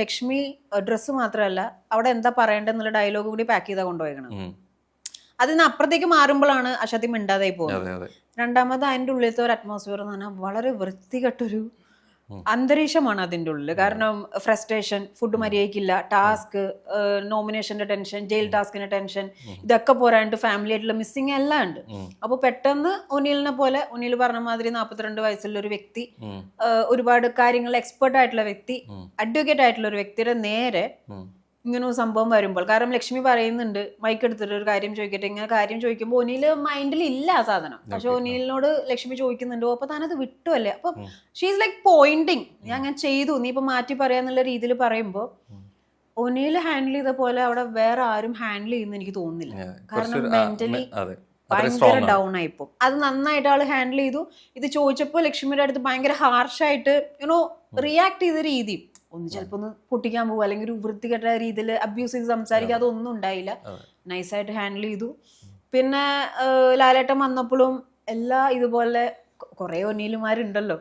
Lakshmi dress മാത്രമല്ല അവിടെ എന്താ പറയേണ്ടതെന്നുള്ള ഡയലോഗ് കൂടി പാക്ക് ചെയ്താ കൊണ്ടുപോയേക്കണം. അതിന് അപ്പുറത്തേക്ക് മാറുമ്പോഴാണ് അശ്വതി മിണ്ടാതായി പോകുന്നത്. രണ്ടാമത് അതിൻ്റെ ഉള്ളിലത്തെ ഒരു അറ്റ്മോസ്ഫിയർ എന്ന് പറഞ്ഞാൽ വളരെ വൃത്തികെട്ടൊരു അന്തരീക്ഷമാണ് അതിൻ്റെ ഉള്ളിൽ. കാരണം ഫ്രസ്ട്രേഷൻ, ഫുഡ് മര്യാദയ്ക്കില്ല, ടാസ്ക്, നോമിനേഷന്റെ ടെൻഷൻ, ജയിൽ ടാസ്കിന്റെ ടെൻഷൻ, ഇതൊക്കെ പോരാണ്ട് ഫാമിലി ആയിട്ടുള്ള മിസ്സിങ് എല്ലാം ഉണ്ട്. അപ്പൊ പെട്ടെന്ന് ഒനീലിനെ പോലെ, ഒനീൽ പറഞ്ഞ മാതിരി 42 വയസ്സുള്ള ഒരു വ്യക്തി, ഒരുപാട് കാര്യങ്ങൾ എക്സ്പെർട്ട് ആയിട്ടുള്ള വ്യക്തി, അഡ്വക്കേറ്റ് ആയിട്ടുള്ള ഒരു വ്യക്തിയുടെ നേരെ ഇങ്ങനെ സംഭവം വരുമ്പോൾ, കാരണം ലക്ഷ്മി പറയുന്നുണ്ട് മൈക്ക് എടുത്തിട്ട് ഒരു കാര്യം ചോദിക്കട്ടെ, ഇങ്ങനെ കാര്യം ചോദിക്കുമ്പോൾ ഒനീല് മൈൻഡിൽ ഇല്ല ആ സാധനം. പക്ഷെ ഒനീലിനോട് ലക്ഷ്മി ചോദിക്കുന്നുണ്ടോ, അപ്പൊ താനത് വിട്ടുവല്ലേ, അപ്പൊ ഷീസ് ലൈക്ക് പോയിന്റിങ്, ഞാൻ അങ്ങനെ ചെയ്തു, നീ ഇപ്പൊ മാറ്റി പറയാന്നുള്ള രീതിയിൽ പറയുമ്പോ ഒനീല് ഹാൻഡിൽ ചെയ്ത പോലെ അവിടെ വേറെ ആരും ഹാൻഡിൽ ചെയ്യുന്ന എനിക്ക് തോന്നുന്നില്ല. കാരണം മെന്റലി ഭയങ്കര ഡൗൺ ആയിപ്പോ. അത് നന്നായിട്ട് ആള് ഹാൻഡിൽ ചെയ്തു. ഇത് ചോദിച്ചപ്പോ ലക്ഷ്മിയുടെ അടുത്ത് ഭയങ്കര ഹാർഷായിട്ട് യുനോ റിയാക്ട് ചെയ്ത രീതി, ഒന്ന് ചിലപ്പോ ഒന്ന് പൊട്ടിക്കാൻ പോകും, അല്ലെങ്കിൽ ഒരു വൃത്തികെട്ട രീതിയിൽ അബ്യൂസ് ചെയ്ത് സംസാരിക്കുക, അതൊന്നും ഉണ്ടായില്ല. നൈസായിട്ട് ഹാൻഡിൽ ചെയ്തു. പിന്നെ ലാലേട്ടൻ വന്നപ്പോഴും എല്ലാ ഇതുപോലെ കുറെ ഒനീലുമാരുണ്ടല്ലോ,